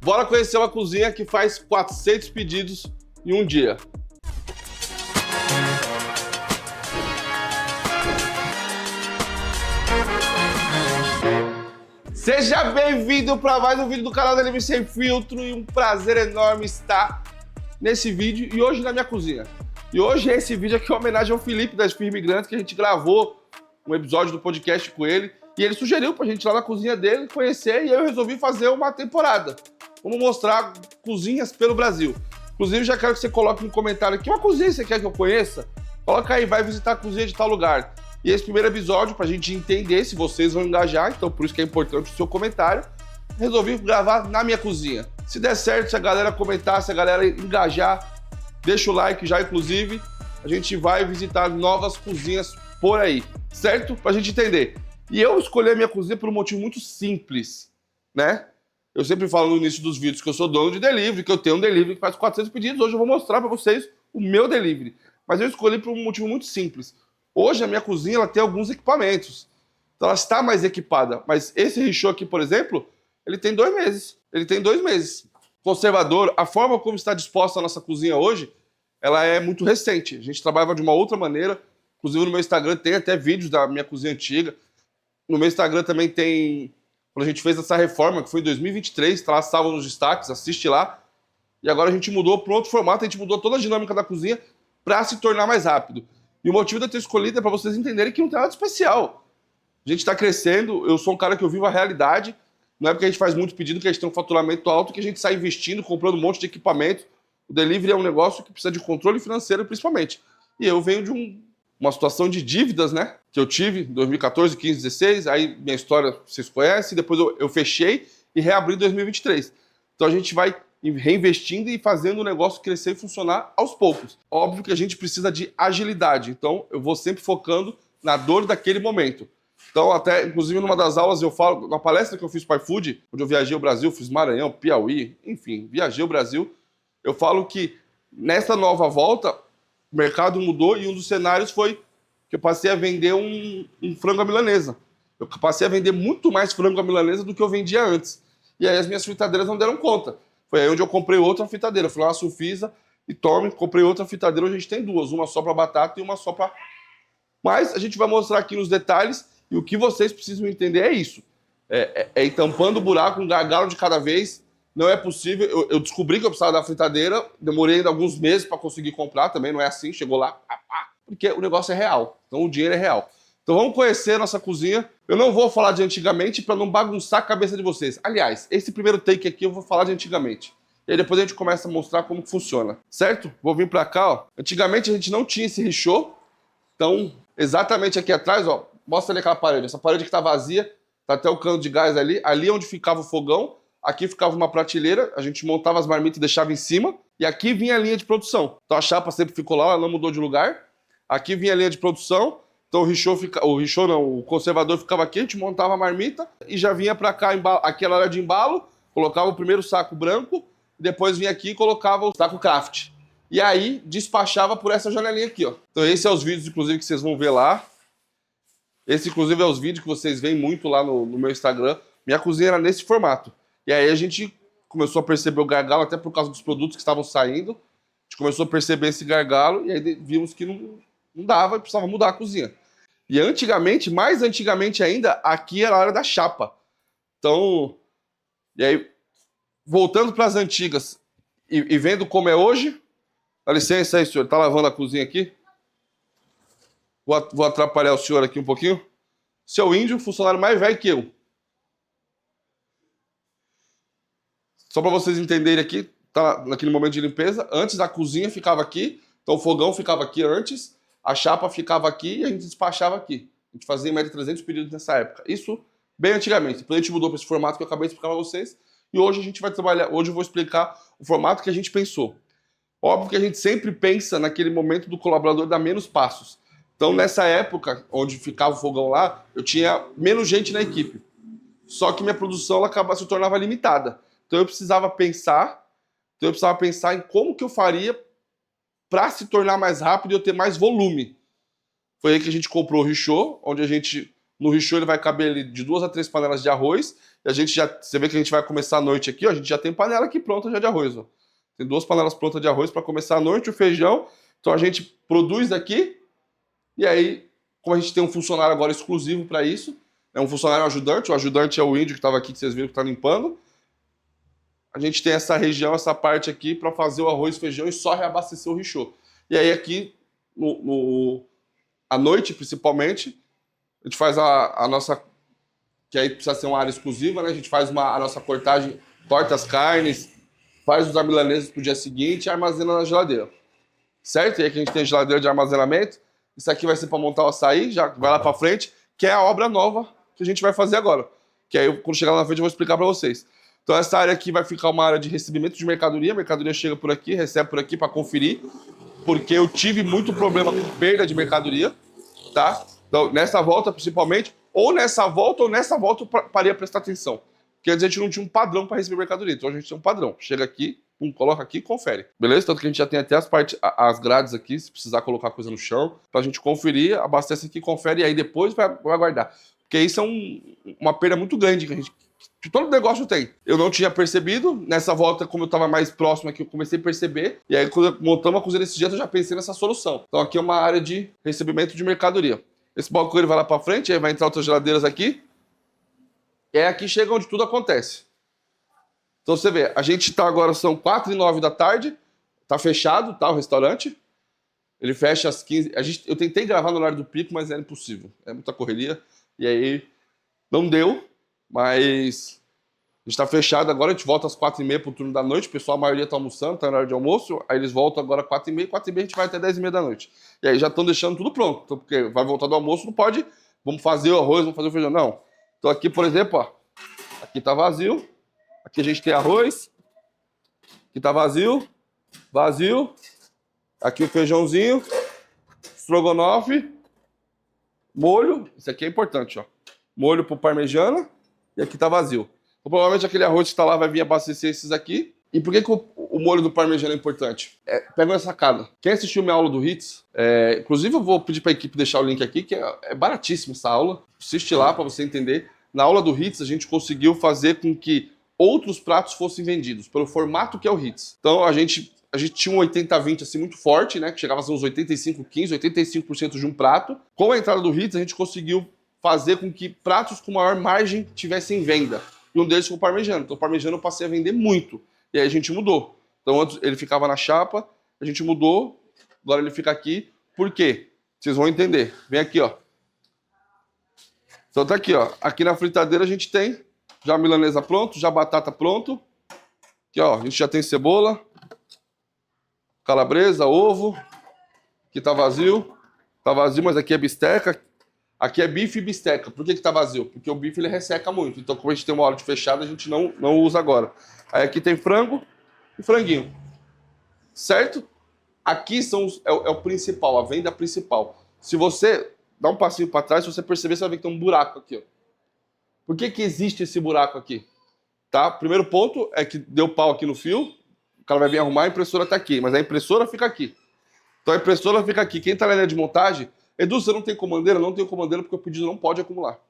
Bora conhecer uma cozinha que faz 400 pedidos em um dia. Seja bem-vindo para mais um vídeo do canal Delivery Sem Filtro e um prazer enorme estar nesse vídeo e hoje na minha cozinha. E hoje esse vídeo aqui é uma homenagem ao Felipe das Esfirra Imigrante, que a gente gravou um episódio do podcast com ele e ele sugeriu pra gente ir lá na cozinha dele conhecer e aí eu resolvi fazer uma temporada. Vamos mostrar cozinhas pelo Brasil. Inclusive já quero que você coloque no comentário aqui uma cozinha que você quer que eu conheça. Coloca aí, vai visitar a cozinha de tal lugar. E esse primeiro episódio, pra gente entender se vocês vão engajar, então por isso que é importante o seu comentário, resolvi gravar na minha cozinha. Se der certo, se a galera comentar, se a galera engajar, deixa o like já, inclusive, a gente vai visitar novas cozinhas por aí, certo? Pra gente entender. E eu escolhi a minha cozinha por um motivo muito simples, né? Eu sempre falo no início dos vídeos que eu sou dono de delivery, que eu tenho um delivery que faz 400 pedidos, hoje eu vou mostrar pra vocês o meu delivery. Mas eu escolhi por um motivo muito simples. Hoje a minha cozinha ela tem alguns equipamentos, então ela está mais equipada, mas esse richô aqui, por exemplo, ele tem 2 meses, ele tem 2 meses. Conservador, a forma como está disposta a nossa cozinha hoje, ela é muito recente, a gente trabalhava de uma outra maneira, inclusive no meu Instagram tem até vídeos da minha cozinha antiga, no meu Instagram também tem, quando a gente fez essa reforma, que foi em 2023, tá lá salvo nos destaques, assiste lá, e agora a gente mudou para outro formato, a gente mudou toda a dinâmica da cozinha para se tornar mais rápido. E o motivo de eu ter escolhido é para vocês entenderem que não tem nada de especial. A gente está crescendo, eu sou um cara que eu vivo a realidade, não é porque a gente faz muito pedido que a gente tem um faturamento alto que a gente sai investindo, comprando um monte de equipamento. O delivery é um negócio que precisa de controle financeiro principalmente. E eu venho de uma situação de dívidas, né? Que eu tive em 2014, 15, 16, aí minha história vocês conhecem, depois eu fechei e reabri em 2023. Então a gente vai reinvestindo e fazendo o negócio crescer e funcionar aos poucos. Óbvio que a gente precisa de agilidade, então eu vou sempre focando na dor daquele momento. Então até, inclusive numa das aulas eu falo, na palestra que eu fiz para o iFood, onde eu viajei o Brasil, fiz Maranhão, Piauí, enfim, viajei o Brasil, eu falo que nessa nova volta o mercado mudou e um dos cenários foi que eu passei a vender um frango à milanesa. Eu passei a vender muito mais frango à milanesa do que eu vendia antes. E aí as minhas fritadeiras não deram conta. Foi aí onde eu comprei outra fritadeira. Eu fui lá na Sufisa e comprei outra fritadeira. Hoje a gente tem 2, uma só para batata e uma só para... Mas a gente vai mostrar aqui nos detalhes e o que vocês precisam entender é isso. É ir tampando o buraco, um gargalo de cada vez. Não é possível. Eu descobri que eu precisava da fritadeira, demorei ainda alguns meses para conseguir comprar também, não é assim, chegou lá, porque o negócio é real. Então o dinheiro é real. Então vamos conhecer a nossa cozinha. Eu não vou falar de antigamente para não bagunçar a cabeça de vocês. Aliás, esse primeiro take aqui eu vou falar de antigamente. E aí depois a gente começa a mostrar como funciona, certo? Vou vir para cá, ó. Antigamente a gente não tinha esse richô. Então, exatamente aqui atrás, ó, mostra ali aquela parede. Essa parede que tá vazia, tá até o cano de gás ali. Ali é onde ficava o fogão. Aqui ficava uma prateleira, a gente montava as marmitas e deixava em cima. E aqui vinha a linha de produção. Então a chapa sempre ficou lá, ela não mudou de lugar. Aqui vinha a linha de produção. Então o conservador ficava aqui, a gente montava a marmita e já vinha para cá, aquela área de embalo, colocava o primeiro saco branco, depois vinha aqui e colocava o saco craft. E aí despachava por essa janelinha aqui, ó. Então esses são os vídeos, inclusive, que vocês vão ver lá. Esse, inclusive, é os vídeos que vocês veem muito lá no meu Instagram. Minha cozinha era nesse formato. E aí a gente começou a perceber o gargalo, até por causa dos produtos que estavam saindo. A gente começou a perceber esse gargalo e aí vimos que não dava e precisava mudar a cozinha. E antigamente, mais antigamente ainda, aqui era a área da chapa. Então, e aí, voltando para as antigas e vendo como é hoje, dá licença aí, senhor, tá lavando a cozinha aqui? Vou atrapalhar o senhor aqui um pouquinho. Seu índio, funcionário mais velho que eu. Só para vocês entenderem aqui, tá naquele momento de limpeza, antes a cozinha ficava aqui, então o fogão ficava aqui antes, a chapa ficava aqui e a gente despachava aqui. A gente fazia em média 300 pedidos nessa época. Isso bem antigamente. Depois a gente mudou para esse formato que eu acabei de explicar para vocês. E hoje a gente vai trabalhar, hoje eu vou explicar o formato que a gente pensou. Óbvio que a gente sempre pensa naquele momento do colaborador dar menos passos. Então nessa época, onde ficava o fogão lá, eu tinha menos gente na equipe. Só que minha produção ela se tornava limitada. Então eu precisava pensar em como que eu faria para se tornar mais rápido e eu ter mais volume. Foi aí que a gente comprou o richô, onde a gente No richô ele vai caber ali de 2 a 3 panelas de arroz. E a gente já, você vê que a gente vai começar a noite aqui, ó, a gente já tem panela aqui pronta já de arroz, ó. Tem 2 panelas prontas de arroz para começar a noite, o feijão. Então a gente produz daqui. E aí, como a gente tem um funcionário agora exclusivo para isso, é um funcionário ajudante, o ajudante é o índio que estava aqui, que vocês viram que está limpando. A gente tem essa região, essa parte aqui, para fazer o arroz, feijão e só reabastecer o richô. E aí aqui, à noite principalmente, a gente faz a nossa, que aí precisa ser uma área exclusiva, né? A gente faz a nossa cortagem, corta as carnes, faz os milanesas pro dia seguinte e armazena na geladeira. Certo? E aí que a gente tem a geladeira de armazenamento. Isso aqui vai ser para montar o açaí, já vai lá para frente, que é a obra nova que a gente vai fazer agora. Que aí, quando chegar lá na frente, eu vou explicar para vocês. Então, essa área aqui vai ficar uma área de recebimento de mercadoria. A mercadoria chega por aqui, recebe por aqui para conferir, porque eu tive muito problema com perda de mercadoria, tá? Então, nessa volta, principalmente, ou nessa volta eu parei a prestar atenção. Porque antes a gente não tinha um padrão para receber mercadoria. Então, a gente tem um padrão. Chega aqui, coloca aqui e confere. Beleza? Tanto que a gente já tem até as grades aqui, se precisar colocar coisa no chão, pra gente conferir, abastece aqui, confere e aí depois vai guardar. Porque isso é uma perda muito grande que todo negócio tem. Eu não tinha percebido, nessa volta, como eu estava mais próximo aqui, eu comecei a perceber, e aí quando montamos a cozinha desse jeito, eu já pensei nessa solução. Então aqui é uma área de recebimento de mercadoria. Esse balcão ele vai lá para frente, aí vai entrar outras geladeiras aqui, e é aqui chega onde tudo acontece. Então você vê, a gente tá agora, são 4h09 da tarde, tá fechado, tá, o restaurante. Ele fecha às 15. Eu tentei gravar no horário do pico, mas era impossível. É muita correria. E aí não deu, mas a gente tá fechado agora, a gente volta às 4h30 pro turno da noite. O pessoal, a maioria tá almoçando, tá na hora de almoço. Aí eles voltam agora às 4h30, 4h30 a gente vai até 10h30 da noite. E aí já estão deixando tudo pronto. Então, porque vai voltar do almoço, não pode. Vamos fazer o arroz, vamos fazer o feijão. Não. Então aqui, por exemplo, ó, aqui tá vazio. Aqui a gente tem arroz. Aqui tá vazio. Vazio. Aqui o feijãozinho. Estrogonofe. Molho. Isso aqui é importante, ó. Molho pro parmegiana. E aqui tá vazio. Então, provavelmente aquele arroz que tá lá vai vir abastecer esses aqui. E por que o molho do parmegiana é importante? Pega uma sacada. Quem assistiu minha aula do Hits, inclusive eu vou pedir pra equipe deixar o link aqui, que é baratíssimo essa aula. Assiste lá pra você entender. Na aula do Hits a gente conseguiu fazer com que outros pratos fossem vendidos, pelo formato que é o Hits. Então a gente tinha um 80-20 assim muito forte, né? Que chegava a ser uns 85-15, 85% de um prato. Com a entrada do Hits, a gente conseguiu fazer com que pratos com maior margem tivessem venda. E um deles foi o parmegiano. Então o parmegiano eu passei a vender muito. E aí a gente mudou. Então antes ele ficava na chapa, a gente mudou, agora ele fica aqui. Por quê? Vocês vão entender. Vem aqui, ó. Então tá aqui, ó. Aqui na fritadeira a gente tem já a milanesa pronto, já a batata pronto. Aqui, ó, a gente já tem cebola, calabresa, ovo. Aqui tá vazio. Tá vazio, mas aqui é bisteca. Aqui é bife e bisteca. Por que tá vazio? Porque o bife ele resseca muito. Então, como a gente tem uma hora de fechada, a gente não usa agora. Aí aqui tem frango e franguinho. Certo? Aqui é o principal, a venda principal. Se você dá um passinho para trás, se você perceber, você vai ver que tem um buraco aqui, ó. Por que existe esse buraco aqui? Tá? Primeiro ponto é que deu pau aqui no fio, o cara vai vir arrumar, a impressora tá aqui, mas a impressora fica aqui. Então a impressora fica aqui. Quem tá na linha de montagem, Edu, você não tem comandeira? Não tenho comandeira porque o pedido não pode acumular.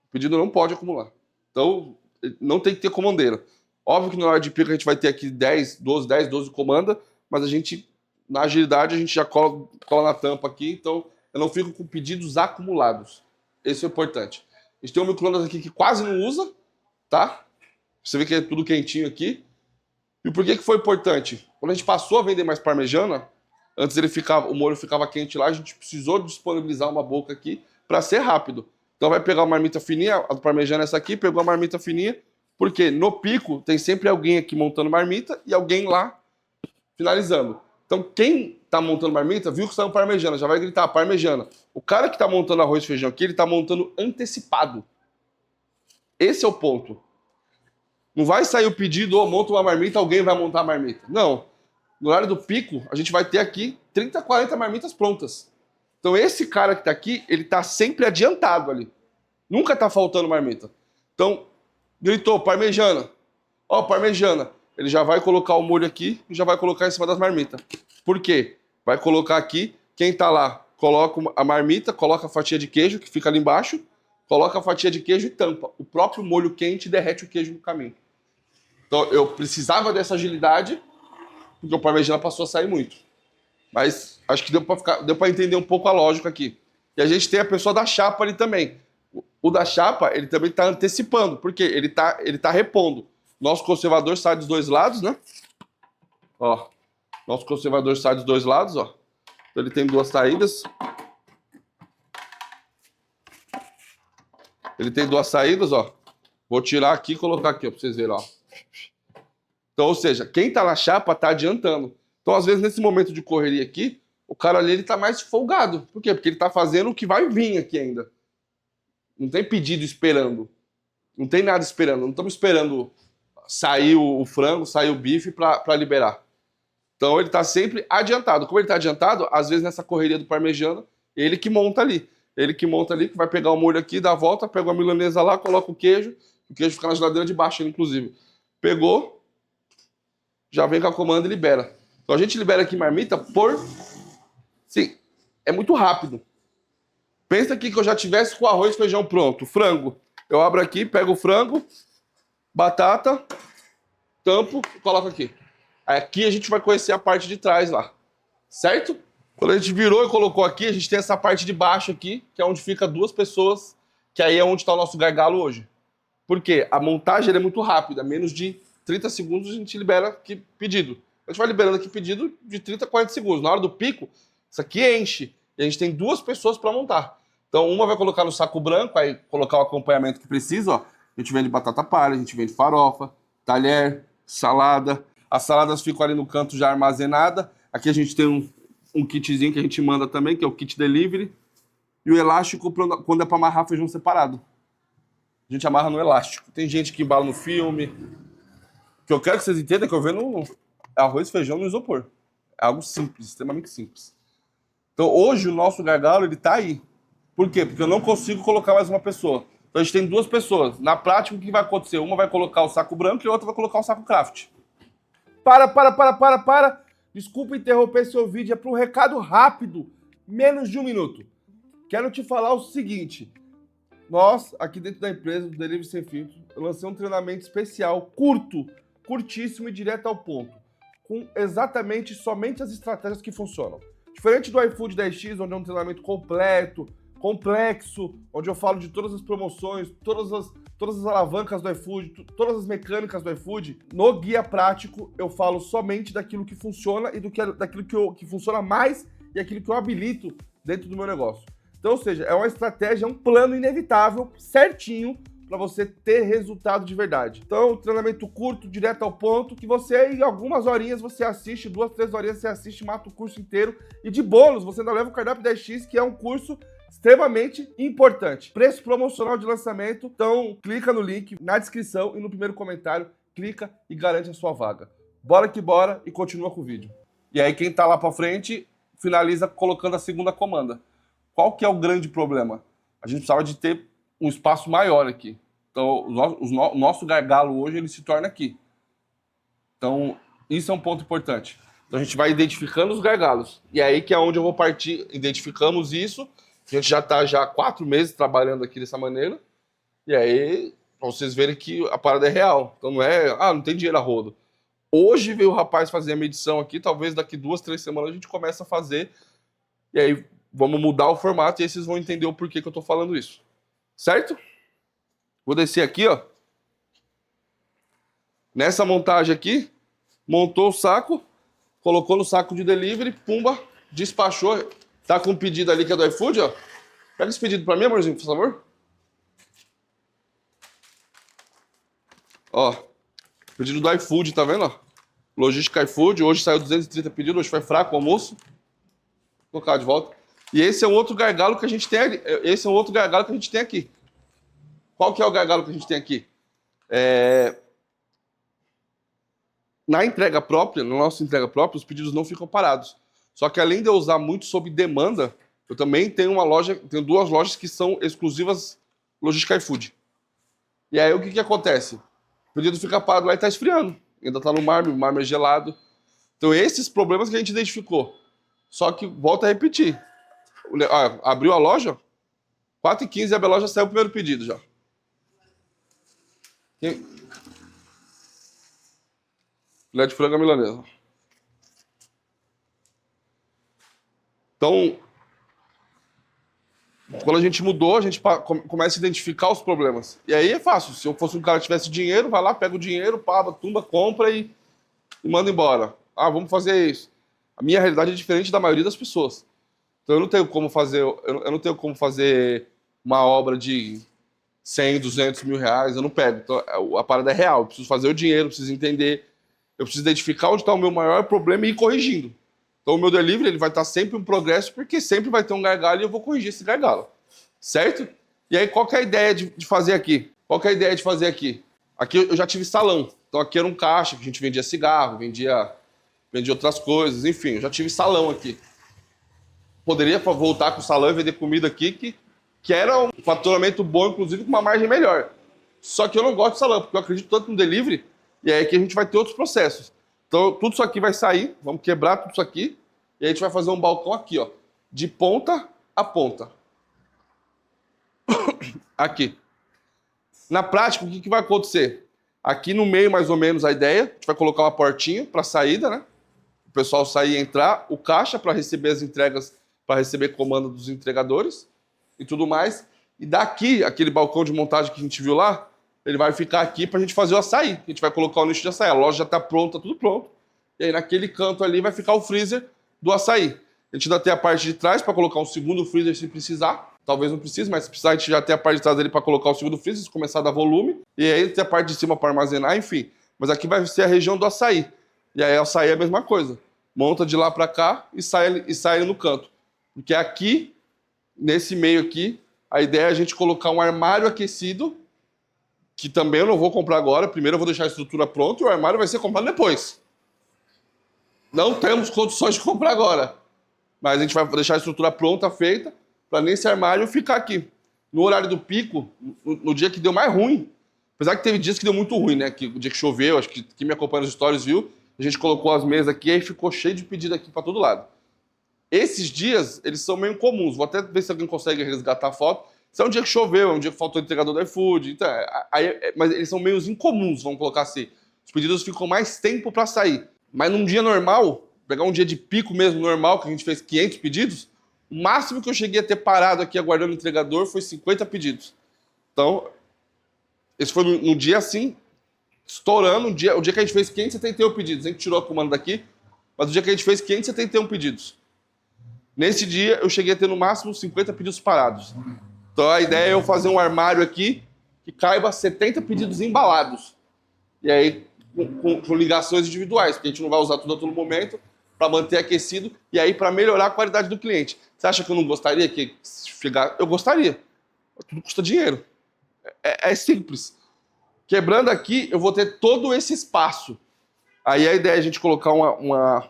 O pedido não pode acumular. Então, não tem que ter comandeira. Óbvio que na hora de pico a gente vai ter aqui 10, 12 comanda, mas a gente, na agilidade, a gente já cola na tampa aqui, então eu não fico com pedidos acumulados. Isso é importante. A gente tem um micro-ondas aqui que quase não usa, tá? Você vê que é tudo quentinho aqui. E por que foi importante? Quando a gente passou a vender mais parmegiana, antes o molho ficava quente lá, a gente precisou disponibilizar uma boca aqui para ser rápido. Então vai pegar uma marmita fininha, a do parmegiana é essa aqui, pegou a marmita fininha, porque no pico tem sempre alguém aqui montando marmita e alguém lá finalizando. Então quem tá montando marmita, viu que saiu parmegiana, já vai gritar parmegiana. O cara que tá montando arroz e feijão aqui, ele tá montando antecipado. Esse é o ponto. Não vai sair o pedido, monta uma marmita, alguém vai montar a marmita. Não. No horário do pico, a gente vai ter aqui 30, 40 marmitas prontas. Então esse cara que tá aqui, ele tá sempre adiantado ali. Nunca tá faltando marmita. Então, gritou, parmegiana. Ó, parmegiana. Ele já vai colocar o molho aqui e já vai colocar em cima das marmitas. Por quê? Vai colocar aqui, quem tá lá, coloca a marmita, coloca a fatia de queijo que fica ali embaixo. coloca a fatia de queijo e tampa. O próprio molho quente derrete o queijo no caminho. Então eu precisava dessa agilidade, porque o parmegiana passou a sair muito. Mas acho que deu para entender um pouco a lógica aqui. E a gente tem a pessoa da chapa ali também. O da chapa, ele também está antecipando, porque ele tá repondo. Nosso conservador sai dos dois lados, né? Ó, nosso conservador sai dos dois lados, ó. Então ele tem duas saídas. Ele tem duas saídas, ó. Vou tirar aqui e colocar aqui, ó, pra vocês verem, ó. Então, ou seja, quem tá na chapa tá adiantando. Então, às vezes, nesse momento de correria aqui, o cara ali, ele tá mais folgado. Por quê? Porque ele tá fazendo o que vai vir aqui ainda. Não tem pedido esperando. Não tem nada esperando. Não estamos esperando sair o frango, sair o bife pra liberar. Então, ele tá sempre adiantado. Como ele tá adiantado, às vezes, nessa correria do parmegiano, ele que monta ali. Ele que monta ali, que vai pegar o molho aqui, dá a volta, pega a milanesa lá, coloca o queijo fica na geladeira de baixo, inclusive. Pegou, já vem com a comanda e libera. Então a gente libera aqui marmita por... Sim, é muito rápido. Pensa aqui que eu já tivesse com arroz e feijão pronto. Frango. Eu abro aqui, pego o frango, batata, tampo e coloco aqui. Aqui a gente vai conhecer a parte de trás lá. Certo? Quando a gente virou e colocou aqui, a gente tem essa parte de baixo aqui, que é onde fica duas pessoas, que aí é onde está o nosso gargalo hoje. Por quê? A montagem é muito rápida, menos de 30 segundos a gente libera aqui pedido. A gente vai liberando aqui pedido de 30 a 40 segundos. Na hora do pico, isso aqui enche. E a gente tem duas pessoas para montar. Então, uma vai colocar no saco branco, aí colocar o acompanhamento que precisa, ó. A gente vende batata palha, a gente vende farofa, talher, salada. As saladas ficam ali no canto já armazenada. Aqui a gente tem um kitzinho que a gente manda também, que é o kit delivery. E o elástico quando é para amarrar feijão separado. A gente amarra no elástico. Tem gente que embala no filme. O que eu quero que vocês entendam é que eu vendo arroz e feijão no isopor. É algo simples, extremamente simples. Então hoje o nosso gargalo ele tá aí. Por quê? Porque eu não consigo colocar mais uma pessoa. Então a gente tem duas pessoas. Na prática o que vai acontecer? Uma vai colocar o saco branco e a outra vai colocar o saco craft. Para. Desculpa interromper seu vídeo, é para um recado rápido. Menos de 1 minuto. Quero te falar o seguinte. Nós, aqui dentro da empresa, do Delivery Sem Filtro, eu lancei um treinamento especial, curtíssimo e direto ao ponto, com exatamente somente as estratégias que funcionam. Diferente do iFood 10X, onde é um treinamento completo, complexo, onde eu falo de todas as promoções, todas as alavancas do iFood, todas as mecânicas do iFood, no guia prático eu falo somente daquilo que funciona e daquilo que funciona mais e aquilo que eu habilito dentro do meu negócio. Então, ou seja, é uma estratégia, é um plano inevitável, certinho, para você ter resultado de verdade. Então, um treinamento curto, direto ao ponto, que você, em algumas horinhas, você assiste, 2, 3 horinhas você assiste, mata o curso inteiro. E de bônus, você ainda leva o Cardápio 10X, que é um curso extremamente importante. Preço promocional de lançamento. Então, clica no link na descrição e no primeiro comentário, clica e garante a sua vaga. Bora que bora e continua com o vídeo. E aí, quem tá lá para frente, finaliza colocando a segunda comanda. Qual que é o grande problema? A gente precisava de ter um espaço maior aqui. Então, o nosso gargalo hoje, ele se torna aqui. Então, isso é um ponto importante. Então, a gente vai identificando os gargalos. E aí que é onde eu vou partir. Identificamos isso. A gente já está há 4 meses trabalhando aqui dessa maneira. E aí, para vocês verem que a parada é real. Então, não é, não tem dinheiro a rodo. Hoje veio o rapaz fazer a medição aqui. Talvez daqui 2, 3 semanas a gente comece a fazer. E aí, vamos mudar o formato e aí vocês vão entender o porquê que eu tô falando isso. Certo? Vou descer aqui, ó. Nessa montagem aqui, montou o saco, colocou no saco de delivery, pumba, despachou. Tá com um pedido ali que é do iFood, ó. Pega esse pedido pra mim, amorzinho, por favor. Ó, pedido do iFood, tá vendo, ó? Logística iFood, hoje saiu 230 pedidos, hoje foi fraco o almoço. Vou colocar de volta. E esse é um outro gargalo que a gente tem ali. Esse é um outro gargalo que a gente tem aqui. Qual que é o gargalo que a gente tem aqui? Na entrega própria, na nossa entrega própria, os pedidos não ficam parados. Só que além de eu usar muito sob demanda, eu também tenho tenho 2 lojas que são exclusivas logística iFood. E aí o que acontece? O pedido fica parado lá e está esfriando. Ainda está no mar, o mar é gelado. Então esses problemas que a gente identificou. Só que, volta a repetir. Abriu a loja, 4h15 a Beló já saiu o primeiro pedido já. Filé de frango à milanesa. Então, quando a gente mudou, a gente começa a identificar os problemas. E aí é fácil. Se eu fosse um cara que tivesse dinheiro, vai lá, pega o dinheiro, pá, tumba, compra e manda embora. Ah, vamos fazer isso. A minha realidade é diferente da maioria das pessoas. Então eu não tenho como fazer, eu não tenho como fazer uma obra de 100, 200 mil reais, eu não pego. Então a parada é real. Eu preciso fazer o dinheiro, eu preciso entender, eu preciso identificar onde está o meu maior problema e ir corrigindo. Então o meu delivery ele vai estar sempre um progresso, porque sempre vai ter um gargalo e eu vou corrigir esse gargalo. Certo? E aí qual que é a ideia de fazer aqui? Qual que é a ideia de fazer aqui? Aqui eu já tive salão. Então aqui era um caixa que a gente vendia cigarro, vendia outras coisas, enfim, eu já tive salão aqui. Poderia voltar com o salão e vender comida aqui, que era um faturamento bom, inclusive com uma margem melhor. Só que eu não gosto de salão, porque eu acredito tanto no delivery, e aí que a gente vai ter outros processos. Então, tudo isso aqui vai sair, vamos quebrar tudo isso aqui, e aí a gente vai fazer um balcão aqui, ó, de ponta a ponta. Aqui. Na prática, o que vai acontecer? Aqui no meio, mais ou menos, a ideia, a gente vai colocar uma portinha para saída, né? O pessoal sair e entrar, o caixa para receber as entregas, para receber comando dos entregadores e tudo mais. E daqui, aquele balcão de montagem que a gente viu lá, ele vai ficar aqui para a gente fazer o açaí. A gente vai colocar o nicho de açaí. A loja já está pronta, tudo pronto. E aí naquele canto ali vai ficar o freezer do açaí. A gente ainda tem a parte de trás para colocar um segundo freezer se precisar. Talvez não precise, mas se precisar a gente já tem a parte de trás dele para colocar o segundo freezer, se começar a dar volume. E aí tem a parte de cima para armazenar, enfim. Mas aqui vai ser a região do açaí. E aí o açaí é a mesma coisa. Monta de lá para cá e sai no canto. Porque aqui, nesse meio aqui, a ideia é a gente colocar um armário aquecido, que também eu não vou comprar agora. Primeiro eu vou deixar a estrutura pronta e o armário vai ser comprado depois. Não temos condições de comprar agora. Mas a gente vai deixar a estrutura pronta, feita, para nesse armário ficar aqui. No horário do pico, no dia que deu mais ruim, apesar que teve dias que deu muito ruim, né? O dia que choveu, acho que quem me acompanha nos stories viu, a gente colocou as mesas aqui e ficou cheio de pedido aqui para todo lado. Esses dias, eles são meio incomuns. Vou até ver se alguém consegue resgatar a foto. Se é um dia que choveu, é um dia que faltou o entregador do iFood. Então, mas eles são meio incomuns, vamos colocar assim. Os pedidos ficam mais tempo para sair. Mas num dia normal, pegar um dia de pico mesmo normal, que a gente fez 500 pedidos, o máximo que eu cheguei a ter parado aqui aguardando o entregador foi 50 pedidos. Então, esse foi num dia assim, estourando, o dia que a gente fez 571 pedidos. A gente tirou o comando daqui, mas o dia que a gente fez 571 pedidos. Nesse dia, eu cheguei a ter no máximo 50 pedidos parados. Então, a ideia é eu fazer um armário aqui que caiba 70 pedidos embalados. E aí, com ligações individuais, porque a gente não vai usar tudo a todo momento, para manter aquecido e aí para melhorar a qualidade do cliente. Você acha que eu não gostaria que chegar? Eu gostaria. Tudo custa dinheiro. É simples. Quebrando aqui, eu vou ter todo esse espaço. Aí a ideia é a gente colocar uma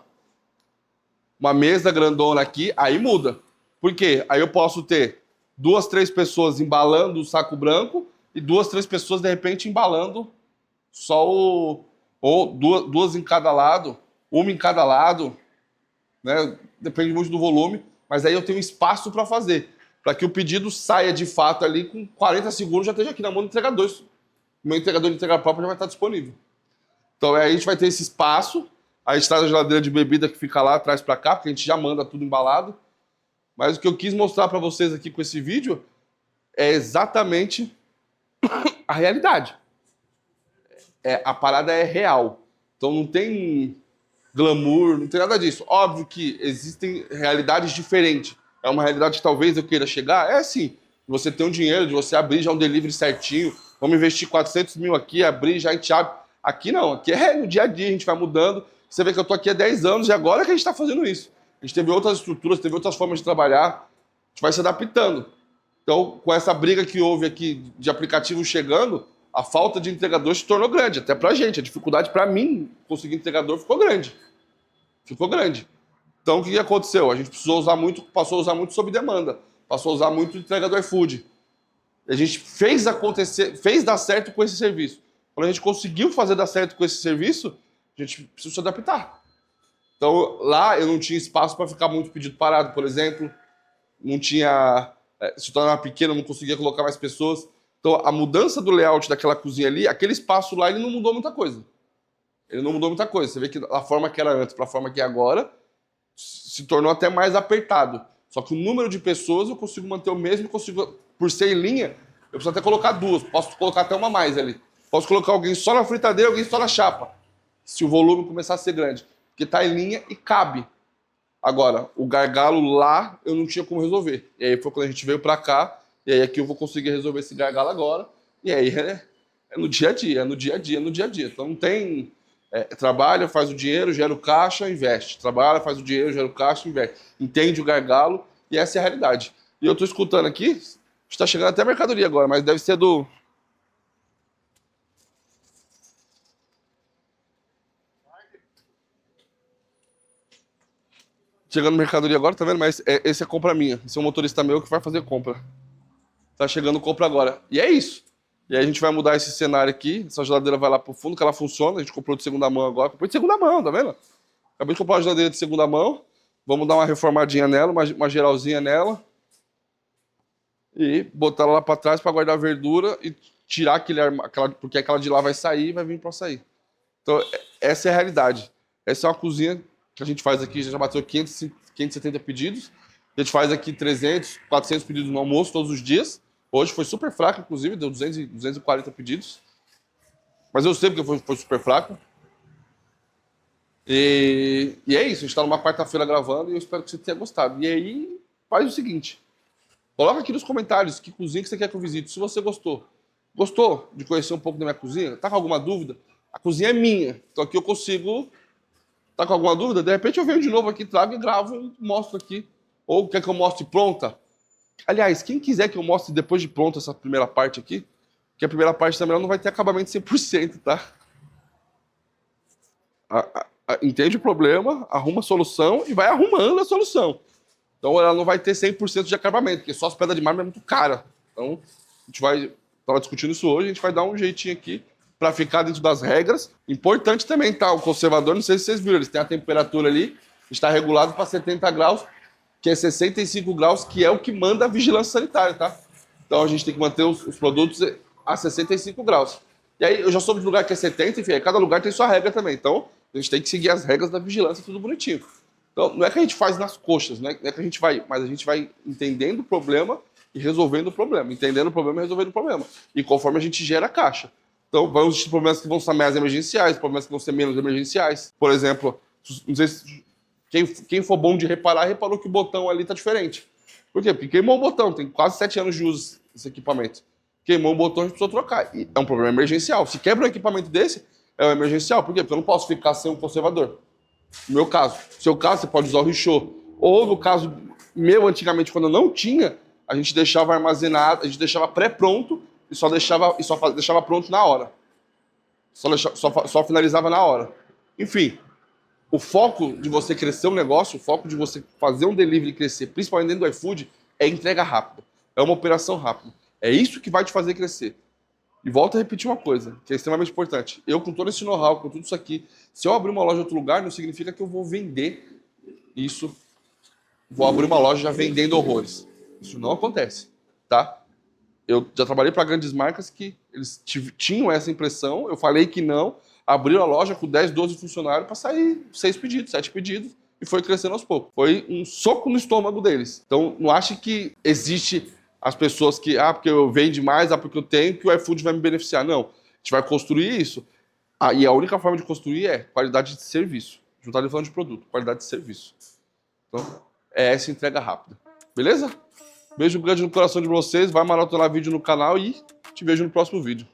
mesa grandona aqui, aí muda. Por quê? Aí eu posso ter 2, 3 pessoas embalando o saco branco e 2, 3 pessoas, de repente, embalando só ou duas em cada lado, uma em cada lado, né? Depende muito do volume, mas aí eu tenho espaço para fazer, para que o pedido saia de fato ali com 40 segundos, já esteja aqui na mão do entregador. O meu entregador de entrega própria já vai estar disponível. Então aí a gente vai ter esse espaço, a gente traz a geladeira de bebida que fica lá atrás para cá, porque a gente já manda tudo embalado. Mas o que eu quis mostrar para vocês aqui com esse vídeo é exatamente a realidade. A parada é real. Então não tem glamour, não tem nada disso. Óbvio que existem realidades diferentes. É uma realidade que talvez eu queira chegar? É sim. Você tem um dinheiro, de você abrir já um delivery certinho, vamos investir 400 mil aqui, abrir, já a gente abre. Aqui não, aqui é no dia a dia, a gente vai mudando. Você vê que eu tô aqui há 10 anos e agora que a gente está fazendo isso. A gente teve outras estruturas, teve outras formas de trabalhar, a gente vai se adaptando. Então, com essa briga que houve aqui de aplicativos chegando, a falta de entregador se tornou grande, até pra gente. A dificuldade pra mim conseguir entregador ficou grande. Ficou grande. Então, o que aconteceu? A gente passou a usar muito sob demanda. Passou a usar muito entregador iFood. A gente fez acontecer, fez dar certo com esse serviço. Quando a gente conseguiu fazer dar certo com esse serviço, a gente precisou se adaptar. Então, lá eu não tinha espaço para ficar muito pedido parado, por exemplo. Não tinha se tornava pequena, eu não conseguia colocar mais pessoas. Então, a mudança do layout daquela cozinha ali, aquele espaço lá, ele não mudou muita coisa. Ele não mudou muita coisa. Você vê que a forma que era antes para a forma que é agora se tornou até mais apertado. Só que o número de pessoas eu consigo manter o mesmo, consigo, por ser em linha, eu preciso até colocar duas. Posso colocar até uma mais ali. Posso colocar alguém só na fritadeira, alguém só na chapa. Se o volume começar a ser grande. Porque está em linha e cabe. Agora, o gargalo lá, eu não tinha como resolver. E aí foi quando a gente veio para cá, e aí aqui eu vou conseguir resolver esse gargalo agora. E aí é no dia a dia, é no dia a dia, é no dia a dia. Então não tem... trabalha, faz o dinheiro, gera o caixa, investe. Trabalha, faz o dinheiro, gera o caixa, investe. Entende o gargalo, e essa é a realidade. E eu estou escutando aqui, está chegando até a mercadoria agora, mas deve ser do... Chegando mercadoria agora, tá vendo? Mas esse é compra minha. Esse é um motorista meu que vai fazer compra. Tá chegando compra agora. E é isso. E aí a gente vai mudar esse cenário aqui. Essa geladeira vai lá pro fundo, que ela funciona. A gente comprou de segunda mão agora. Comprei de segunda mão, tá vendo? Acabei de comprar uma geladeira de segunda mão. Vamos dar uma reformadinha nela, uma geralzinha nela. E botar ela lá pra trás pra guardar a verdura e tirar porque aquela de lá vai sair e vai vir pra sair. Então, essa é a realidade. Essa é uma cozinha que a gente faz aqui, já bateu 570 pedidos. A gente faz aqui 300, 400 pedidos no almoço todos os dias. Hoje foi super fraco, inclusive, deu 240 pedidos. Mas eu sei porque foi super fraco. E é isso, a gente está numa quarta-feira gravando e eu espero que você tenha gostado. E aí, faz o seguinte. Coloca aqui nos comentários que cozinha que você quer que eu visite. Se você gostou. Gostou de conhecer um pouco da minha cozinha? Tá com alguma dúvida? A cozinha é minha. Então aqui eu consigo... Tá com alguma dúvida? De repente eu venho de novo aqui, trago e gravo e mostro aqui. Ou quer que eu mostre pronta? Aliás, quem quiser que eu mostre depois de pronta essa primeira parte aqui, que a primeira parte também não vai ter acabamento 100%, tá? Entende o problema, arruma a solução e vai arrumando a solução. Então ela não vai ter 100% de acabamento, porque só as pedras de mármore é muito cara. Então a gente vai... Tava discutindo isso hoje, a gente vai dar um jeitinho aqui para ficar dentro das regras. Importante também, tá? O conservador, não sei se vocês viram, eles têm a temperatura ali, está regulado para 70 graus, que é 65 graus, que é o que manda a vigilância sanitária, tá? Então a gente tem que manter os produtos a 65 graus. E aí eu já soube de lugar que é 70, enfim, cada lugar tem sua regra também. Então a gente tem que seguir as regras da vigilância, tudo bonitinho. Então não é que a gente faz nas coxas, não é que a gente vai, mas a gente vai entendendo o problema e resolvendo o problema, entendendo o problema e resolvendo o problema. E conforme a gente gera a caixa. Então, vão existir problemas que vão ser mais emergenciais, problemas que vão ser menos emergenciais. Por exemplo, não sei se quem for bom de reparar, reparou que o botão ali está diferente. Por quê? Porque queimou o botão, tem quase 7 anos de uso esse equipamento. Queimou o botão, a gente precisou trocar. E é um problema emergencial. Se quebra um equipamento desse, é um emergencial. Por quê? Porque eu não posso ficar sem um conservador. No meu caso. No seu caso, você pode usar o Richaud. Ou no caso meu, antigamente, quando eu não tinha, a gente deixava armazenado, a gente deixava pré-pronto, e só deixava pronto na hora. Só finalizava na hora. Enfim, o foco de você crescer um negócio, o foco de você fazer um delivery crescer, principalmente dentro do iFood, é entrega rápida. É uma operação rápida. É isso que vai te fazer crescer. E volto a repetir uma coisa, que é extremamente importante. Eu, com todo esse know-how, com tudo isso aqui, se eu abrir uma loja em outro lugar, não significa que eu vou vender isso. Vou abrir uma loja já vendendo horrores. Isso não acontece, tá? Eu já trabalhei para grandes marcas que eles tinham essa impressão, eu falei que não, abriram a loja com 10, 12 funcionários para sair 6 pedidos, 7 pedidos, e foi crescendo aos poucos. Foi um soco no estômago deles. Então, não ache que existe as pessoas que, porque eu vendo mais, porque eu tenho, que o iFood vai me beneficiar. Não, a gente vai construir isso. E a única forma de construir é qualidade de serviço. A gente não está falando de produto, qualidade de serviço. Então, é essa entrega rápida. Beleza? Beijo grande no coração de vocês, vai maratonar vídeo no canal e te vejo no próximo vídeo.